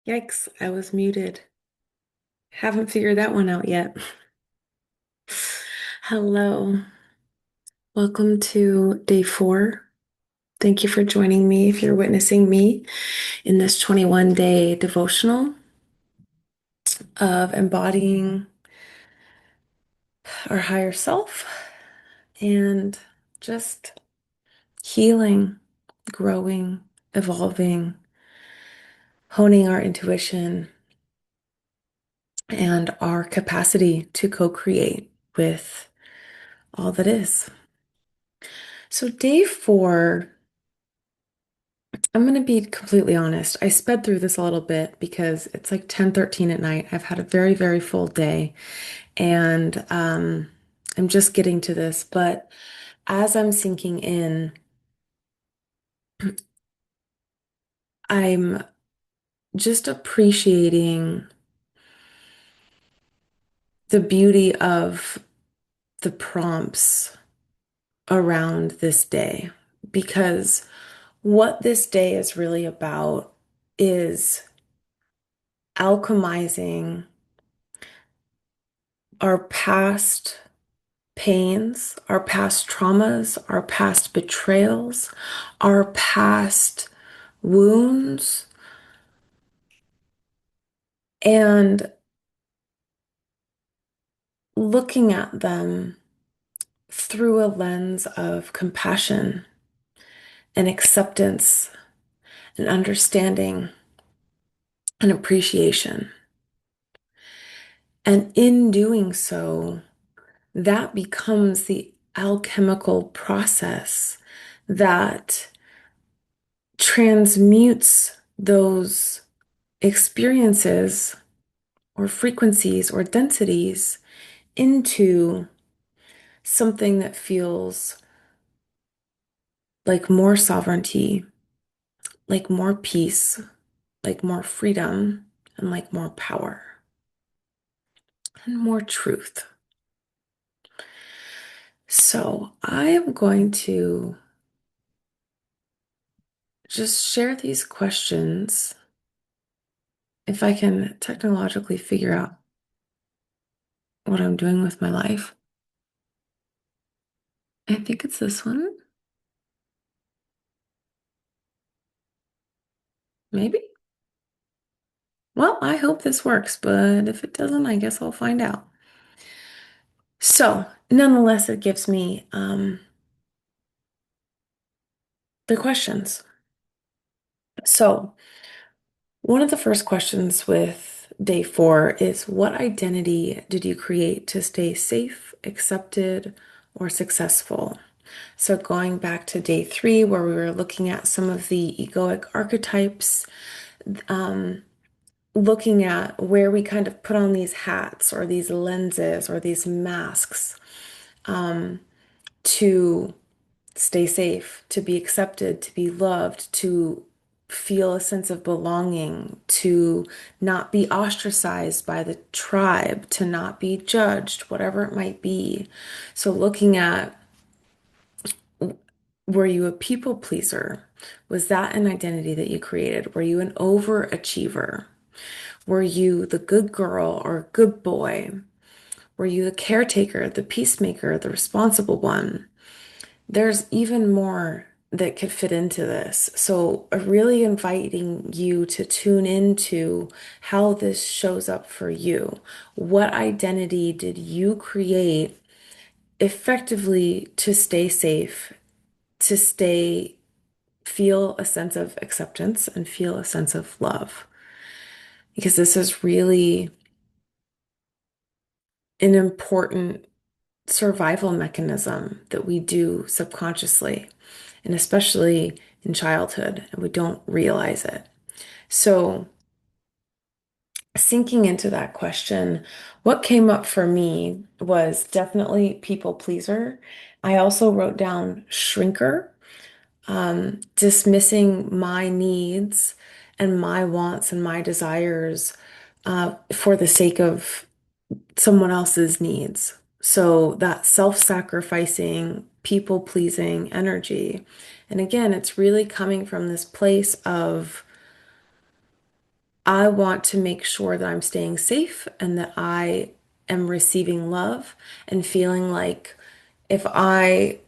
Yikes, I was muted. Haven't figured that one out yet. Hello, welcome to day 4. Thank you for joining me if you're witnessing me in this 21-day devotional of embodying our higher self and just healing, growing, evolving, honing our intuition and our capacity to co-create with all that is. So, day 4. I'm going to be completely honest. I sped through this a little bit because it's like 10:13 at night. I've had a very, very full day and I'm just getting to this. But as I'm sinking in, I'm just appreciating the beauty of the prompts around this day because what this day is really about is alchemizing our past pains, our past traumas, our past betrayals, our past wounds, and looking at them through a lens of compassion and acceptance and understanding and appreciation. And in doing so, that becomes the alchemical process that transmutes those experiences or frequencies or densities into something that feels like more sovereignty, like more peace, like more freedom, and like more power and more truth. So I am going to just share these questions if I can technologically figure out what I'm doing with my life. I think it's this one, maybe. Well, I hope this works, but if it doesn't, I guess I'll find out. So, nonetheless, it gives me the questions. So, one of the first questions with day 4 is what identity did you create to stay safe, accepted, or successful? So, going back to day 3, where we were looking at some of the egoic archetypes, um, looking at where we kind of put on these hats or these lenses or these masks to stay safe, to be accepted, to be loved, to feel a sense of belonging, to not be ostracized by the tribe, to not be judged, whatever it might be. So, looking at were you a people pleaser? Was that an identity that you created? Were you an overachiever? Were you the good girl or good boy? Were you the caretaker, the peacemaker, the responsible one? There's even more that could fit into this. So, really inviting you to tune into how this shows up for you. What identity did you create effectively to stay safe, to feel a sense of acceptance and feel a sense of love? Because this is really an important survival mechanism that we do subconsciously, and especially in childhood, and we don't realize it. So, sinking into that question, what came up for me was definitely people pleaser. I also wrote down shrinker, dismissing my needs and my wants and my desires for the sake of someone else's needs. So that self-sacrificing, people-pleasing energy. And again, it's really coming from this place of I want to make sure that I'm staying safe and that I am receiving love and feeling like if I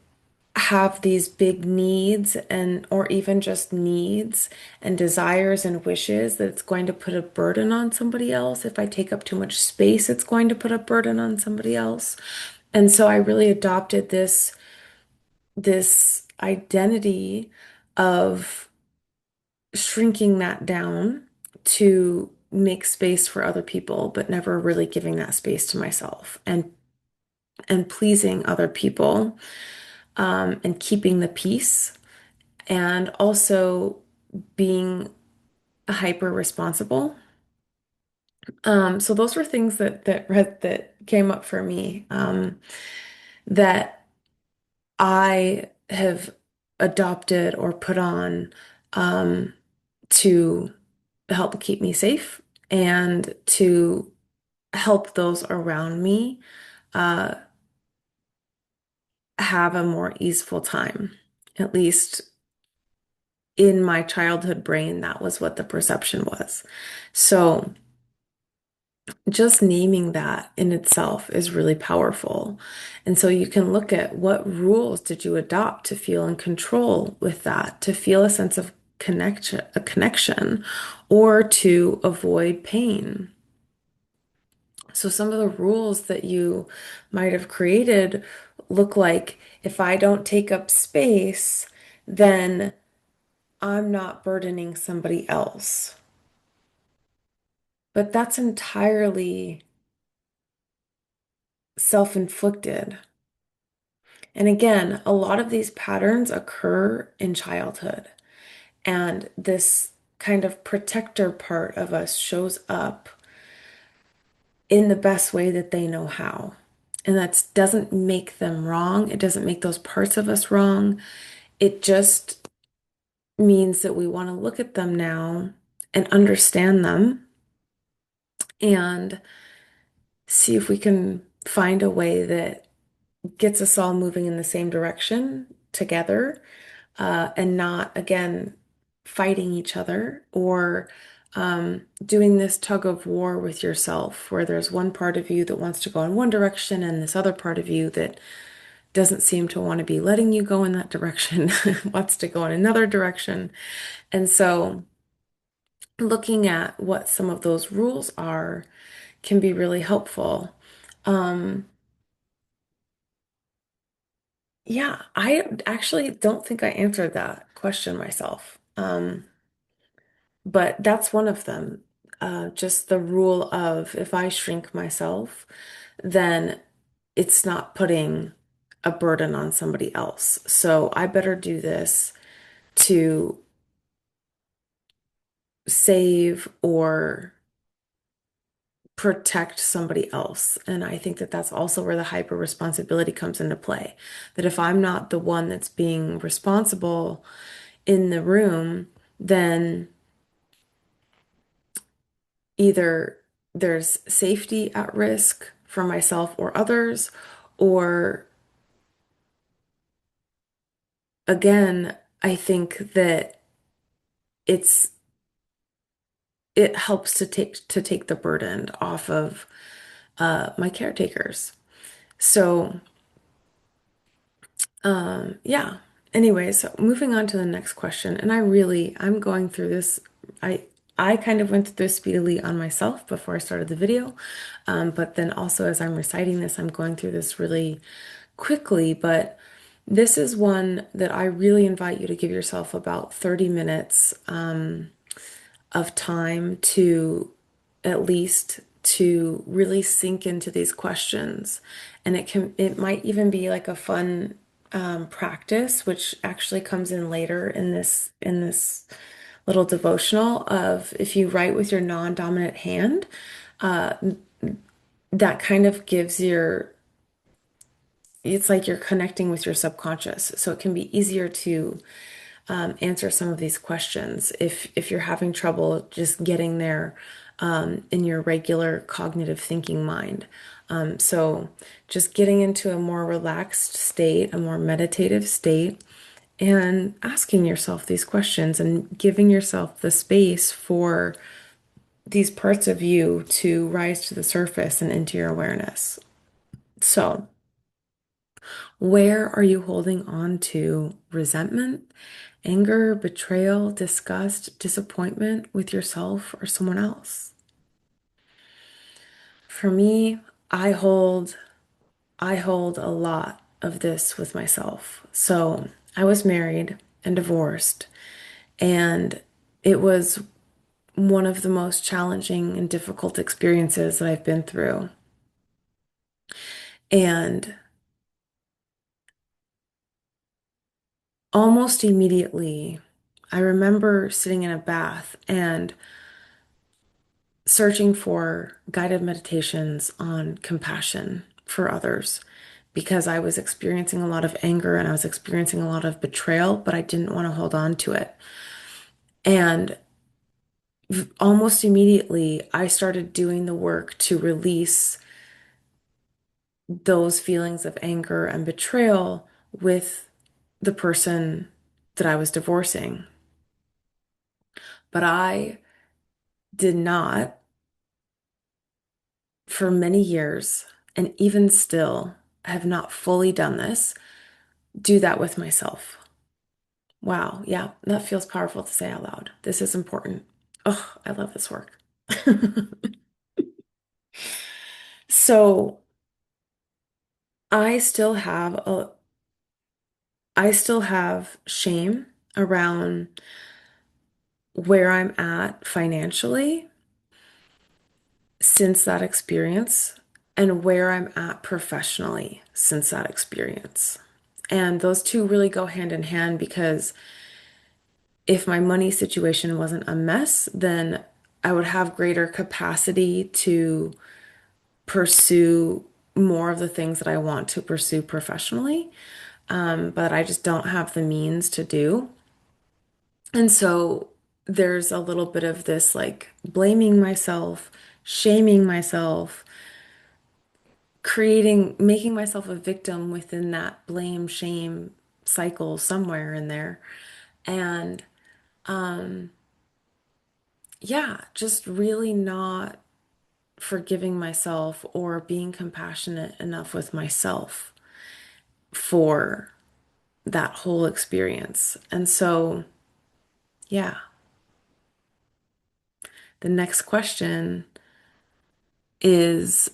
have these big needs and or even just needs and desires and wishes that it's going to put a burden on somebody else. If I take up too much space, it's going to put a burden on somebody else. And so I really adopted this identity of shrinking that down to make space for other people, but never really giving that space to myself and pleasing other people, and keeping the peace and also being hyper responsible. So those were things that came up for me, that I have adopted or put on, um, to help keep me safe and to help those around me uh, have a more easeful time. At least in my childhood brain, that was what the perception was. So just naming that in itself is really powerful. And so you can look at what rules did you adopt to feel in control with that, to feel a sense of connection, or to avoid pain. So some of the rules that you might have created look like if I don't take up space, then I'm not burdening somebody else. But that's entirely self-inflicted. And again, a lot of these patterns occur in childhood, and this kind of protector part of us shows up in the best way that they know how. And that doesn't make them wrong. It doesn't make those parts of us wrong. It just means that we want to look at them now and understand them and see if we can find a way that gets us all moving in the same direction together, and not, again, fighting each other or doing this tug of war with yourself, where there's one part of you that wants to go in one direction and this other part of you that doesn't seem to want to be letting you go in that direction, wants to go in another direction. And so looking at what some of those rules are can be really helpful. Um, yeah, I actually don't think I answered that question myself. But that's one of them. Just the rule of if I shrink myself, then it's not putting a burden on somebody else. So I better do this to save or protect somebody else. And I think that that's also where the hyper responsibility comes into play. That if I'm not the one that's being responsible in the room, then either there's safety at risk for myself or others, or again, I think that it's it helps to take the burden off of my caretakers. So yeah. Anyways, so moving on to the next question, and I'm going through this. I I kind of went through this speedily on myself before I started the video, but then also as I'm reciting this, I'm going through this really quickly. But this is one that I really invite you to give yourself about 30 minutes of time to at least to really sink into these questions. And it might even be like a fun practice, which actually comes in later in this little devotional of if you write with your non-dominant hand, uh, that kind of gives it's like you're connecting with your subconscious. So it can be easier to answer some of these questions if you're having trouble just getting there in your regular cognitive thinking mind. So just getting into a more relaxed state, a more meditative state, and asking yourself these questions and giving yourself the space for these parts of you to rise to the surface and into your awareness. So, where are you holding on to resentment, anger, betrayal, disgust, disappointment with yourself or someone else? For me, I hold I hold a lot of this with myself. So, I was married and divorced, and it was one of the most challenging and difficult experiences that I've been through. And almost immediately, I remember sitting in a bath and searching for guided meditations on compassion for others because I was experiencing a lot of anger and I was experiencing a lot of betrayal, but I didn't want to hold on to it. And almost immediately, I started doing the work to release those feelings of anger and betrayal with the person that I was divorcing. But I did not, for many years, and even still have not fully done this, do that with myself. Wow, yeah, that feels powerful to say out loud. This is important. Oh, I love this work. So I still have I still have shame around where I'm at financially since that experience and where I'm at professionally since that experience. And those two really go hand in hand because if my money situation wasn't a mess, then I would have greater capacity to pursue more of the things that I want to pursue professionally. But I just don't have the means to do. And so there's a little bit of this like blaming myself, shaming myself, making myself a victim within that blame, shame cycle somewhere in there. And yeah, just really not forgiving myself or being compassionate enough with myself for that whole experience. And so, yeah, the next question is,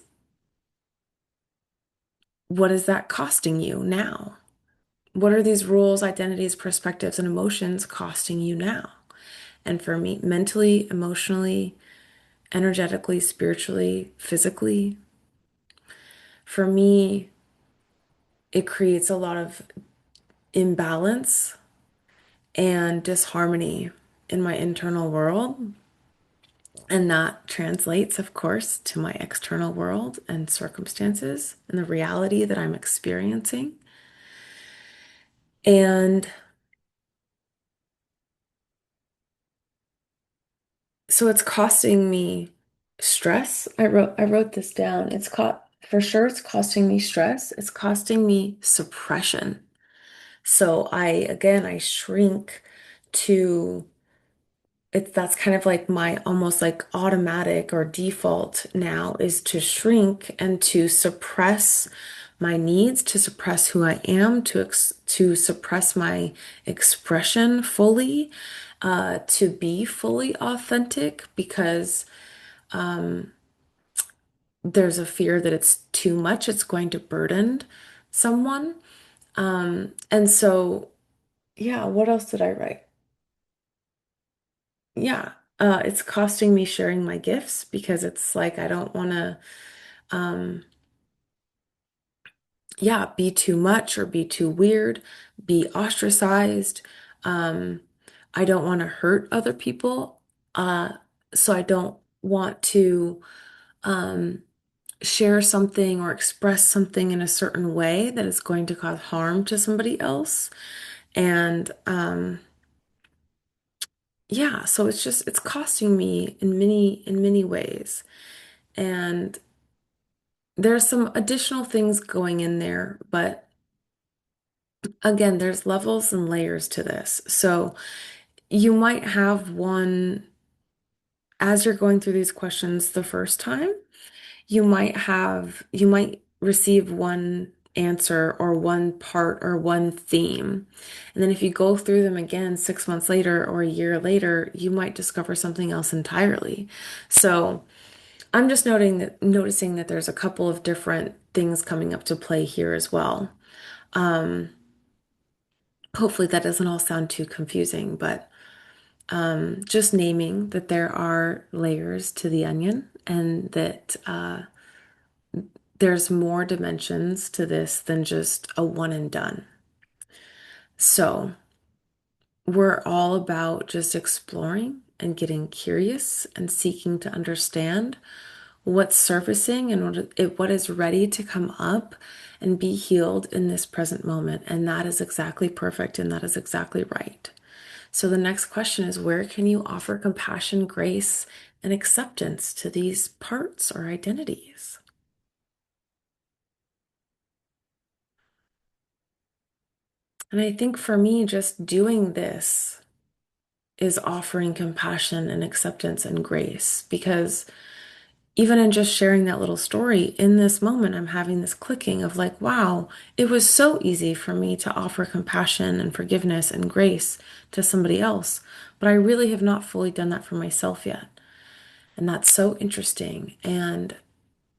what is that costing you now? What are these rules, identities, perspectives, and emotions costing you now? And for me, mentally, emotionally, energetically, spiritually, physically, for me, it creates a lot of imbalance and disharmony in my internal world. And that translates, of course, to my external world and circumstances and the reality that I'm experiencing. And so it's costing me stress. I wrote this down. For sure it's costing me stress. It's costing me suppression. So I shrink to that's kind of like my almost like automatic or default now is to shrink and to suppress my needs, to suppress who I am, to suppress my expression fully, to be fully authentic because there's a fear that it's too much, it's going to burden someone. And so, yeah, what else did I write? Yeah, it's costing me sharing my gifts because it's like I don't want to, um, yeah, be too much or be too weird, be ostracized. Um, I don't want to hurt other people, uh, so I don't want to um, share something or express something in a certain way that is going to cause harm to somebody else. And yeah, so it's costing me in many ways. And there's some additional things going in there, but again, there's levels and layers to this. So you might have one as you're going through these questions the first time, you might receive one answer or one part or one theme. And then if you go through them again 6 months later or a year later, you might discover something else entirely. So I'm just noticing that there's a couple of different things coming up to play here as well. Um, Hopefully that doesn't all sound too confusing, but just naming that there are layers to the onion and that there's more dimensions to this than just a one and done. So we're all about just exploring and getting curious and seeking to understand what's surfacing and what is ready to come up and be healed in this present moment. And that is exactly perfect and that is exactly right. So the next question is, where can you offer compassion, grace, and acceptance to these parts or identities? And I think for me, just doing this is offering compassion and acceptance and grace because even in just sharing that little story in this moment, I'm having this clicking of like, wow, it was so easy for me to offer compassion and forgiveness and grace to somebody else, but I really have not fully done that for myself yet. And that's so interesting. And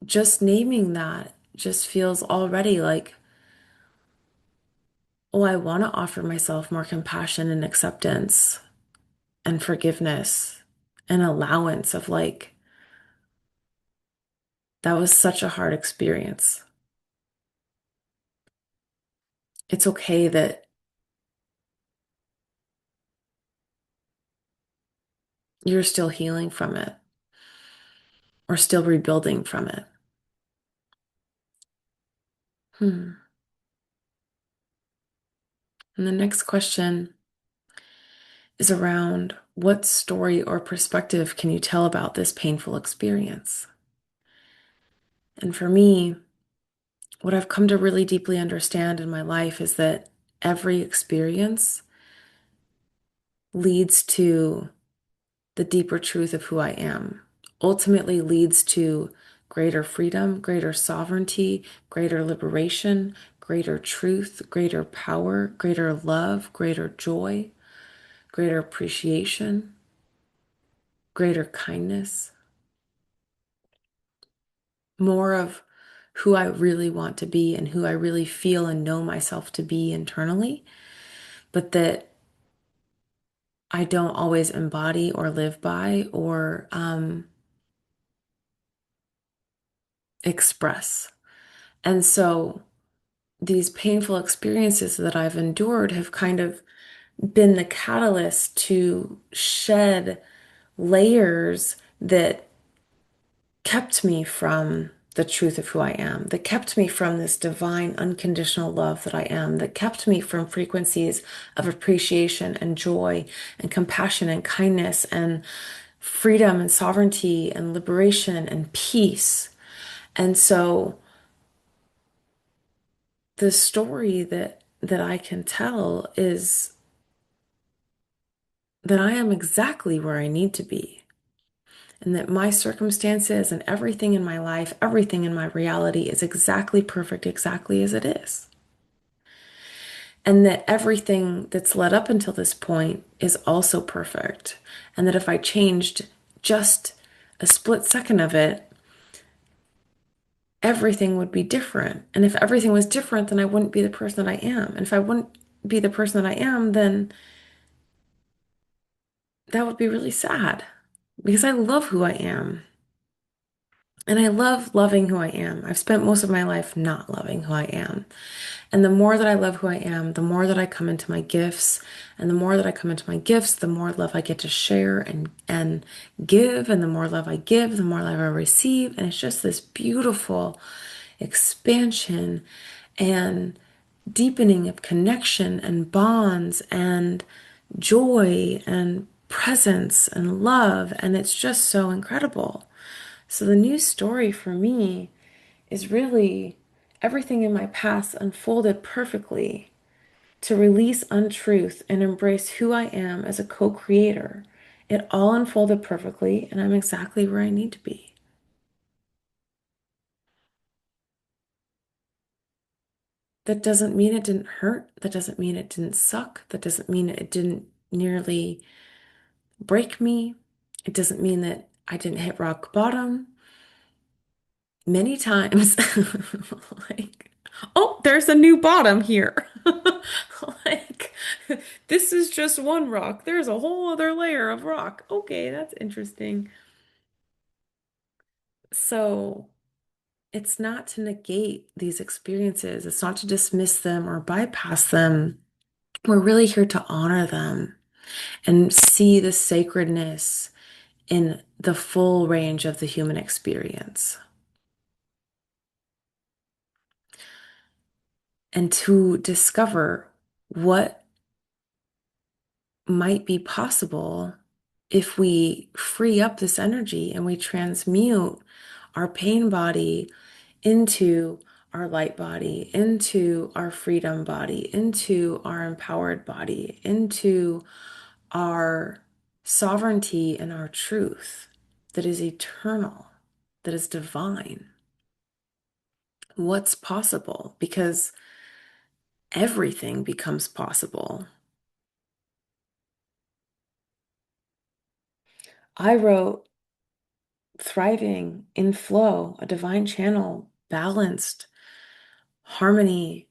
just naming that just feels already like, oh, I want to offer myself more compassion and acceptance and forgiveness and allowance of like, that was such a hard experience. It's okay that you're still healing from it or still rebuilding from it. Hmm. And the next question is around what story or perspective can you tell about this painful experience? And for me, what I've come to really deeply understand in my life is that every experience leads to the deeper truth of who I am, ultimately leads to greater freedom, greater sovereignty, greater liberation, greater truth, greater power, greater love, greater joy, greater appreciation, greater kindness, more of who I really want to be and who I really feel and know myself to be internally, but that I don't always embody or live by or express. And so these painful experiences that I've endured have kind of been the catalyst to shed layers that kept me from the truth of who I am, that kept me from this divine, unconditional love that I am, that kept me from frequencies of appreciation and joy and compassion and kindness and freedom and sovereignty and liberation and peace. And so the story that I can tell is that I am exactly where I need to be, and that my circumstances and everything in my life, everything in my reality is exactly perfect, exactly as it is. And that everything that's led up until this point is also perfect. And that if I changed just a split second of it, everything would be different. And if everything was different, then I wouldn't be the person that I am. And if I wouldn't be the person that I am, then that would be really sad because I love who I am. And I love loving who I am. I've spent most of my life not loving who I am. And the more that I love who I am, the more that I come into my gifts. And the more that I come into my gifts, the more love I get to share and give. And the more love I give, the more love I receive. And it's just this beautiful expansion and deepening of connection and bonds and joy and presence and love. And it's just so incredible. So the new story for me is really everything in my past unfolded perfectly to release untruth and embrace who I am as a co-creator It all unfolded perfectly, and I'm exactly where I need to be. That doesn't mean it didn't hurt. That doesn't mean it didn't suck. That doesn't mean it didn't nearly break me. It doesn't mean that I didn't hit rock bottom many times. Like, oh, there's a new bottom here. Like, this is just one rock. There's a whole other layer of rock. Okay, that's interesting. So, it's not to negate these experiences, it's not to dismiss them or bypass them. We're really here to honor them and see the sacredness in the full range of the human experience and to discover what might be possible if we free up this energy and we transmute our pain body into our light body, into our freedom body, into our empowered body, into our sovereignty and our truth that is eternal, that is divine. What's possible? Because everything becomes possible. I wrote thriving in flow, a divine channel, balanced, harmony,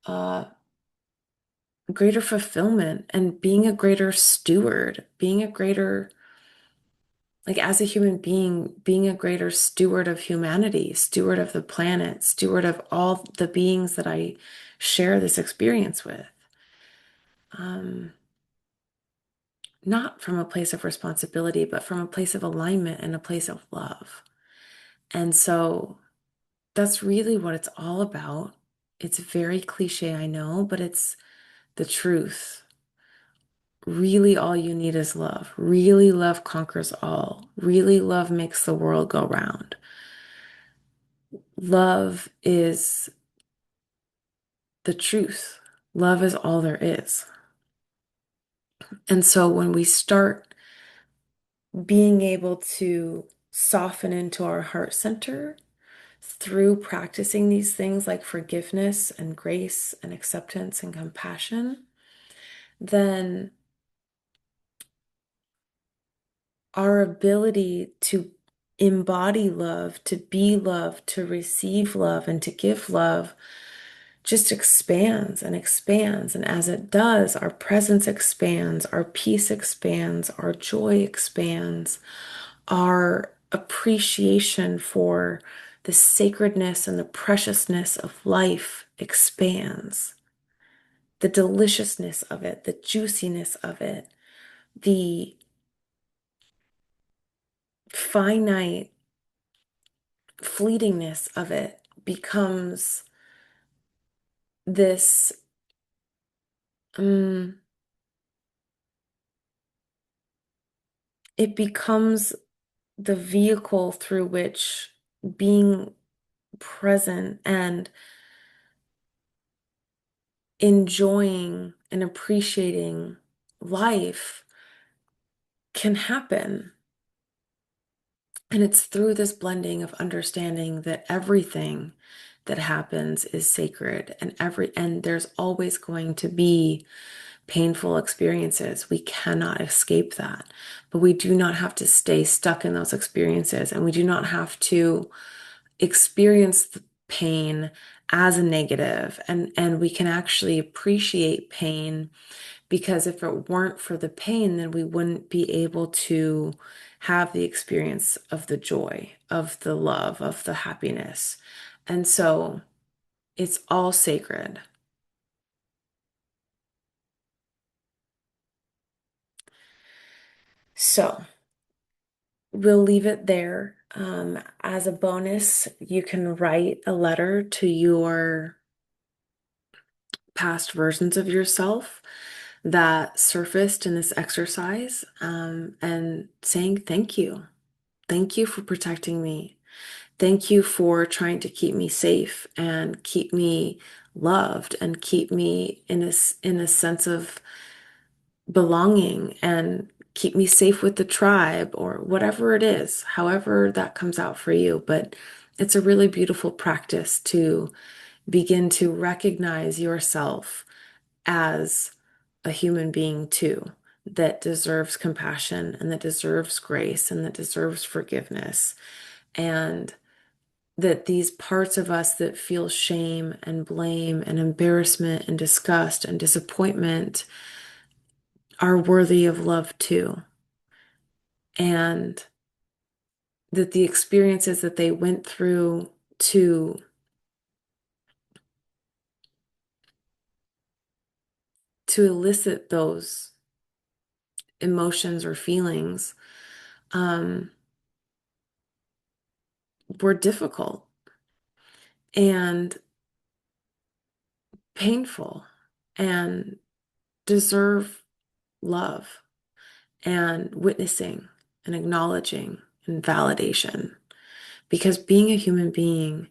uh, greater fulfillment, and being a greater steward, being a greater, like as a human being, being a greater steward of humanity, steward of the planet, steward of all the beings that I share this experience with. Um, not from a place of responsibility, but from a place of alignment and a place of love. And so that's really what it's all about. It's very cliche, I know, but it's the truth. Really, all you need is love. Really, love conquers all. Really, love makes the world go round. Love is the truth. Love is all there is. And so when we start being able to soften into our heart center through practicing these things like forgiveness and grace and acceptance and compassion, then our ability to embody love, to be love, to receive love, and to give love just expands and expands. And as it does, our presence expands, our peace expands, our joy expands, our appreciation for the sacredness and the preciousness of life expands. The deliciousness of it, the juiciness of it, the finite fleetingness of it becomes this um, it becomes the vehicle through which being present and enjoying and appreciating life can happen. And it's through this blending of understanding that everything that happens is sacred and there's always going to be painful experiences. We cannot escape that, but we do not have to stay stuck in those experiences, and we do not have to experience the pain as a negative, and we can actually appreciate pain, because if it weren't for the pain, then we wouldn't be able to have the experience of the joy, of the love, of the happiness. And so it's all sacred. So we'll leave it there. As a bonus, you can write a letter to your past versions of yourself that surfaced in this exercise, and saying thank you. Thank you for protecting me. Thank you for trying to keep me safe and keep me loved and keep me in a sense of belonging and keep me safe with the tribe, or whatever it is, however that comes out for you. But it's a really beautiful practice to begin to recognize yourself as a human being too, that deserves compassion and that deserves grace and that deserves forgiveness. And that these parts of us that feel shame and blame and embarrassment and disgust and disappointment are worthy of love too. And that the experiences that they went through to elicit those emotions or feelings um, were difficult and painful and deserve love and witnessing and acknowledging and validation. Because being a human being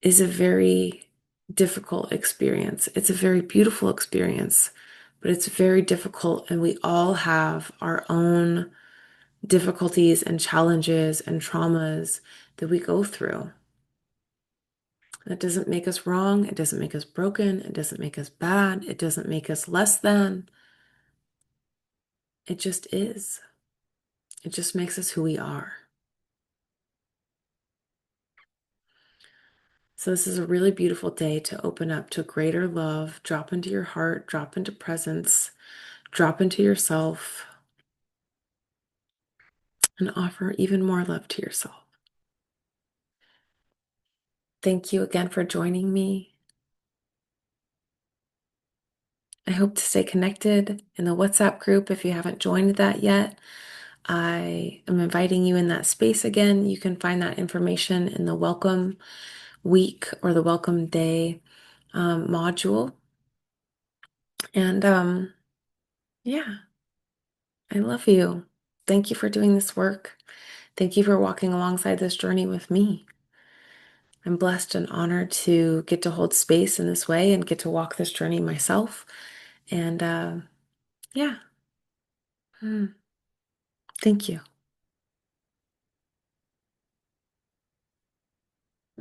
is a very difficult experience. It's a very beautiful experience, but it's very difficult. And we all have our own difficulties and challenges and traumas that we go through. That doesn't make us wrong. It doesn't make us broken. It doesn't make us bad. It doesn't make us less than. It just is. It just makes us who we are. So, this is a really beautiful day to open up to greater love, drop into your heart, drop into presence, drop into yourself, and offer even more love to yourself. Thank you again for joining me. I hope to stay connected in the WhatsApp group if you haven't joined that yet. I am inviting you in that space again. You can find that information in the welcome week or the welcome day module. And yeah, I love you. Thank you for doing this work. Thank you for walking alongside this journey with me. I'm blessed and honored to get to hold space in this way and get to walk this journey myself. And yeah, mm, thank you.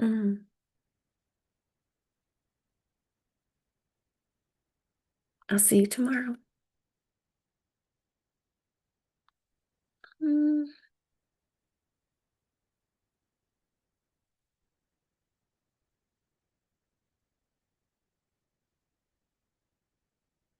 Mm, I'll see you tomorrow. Mm.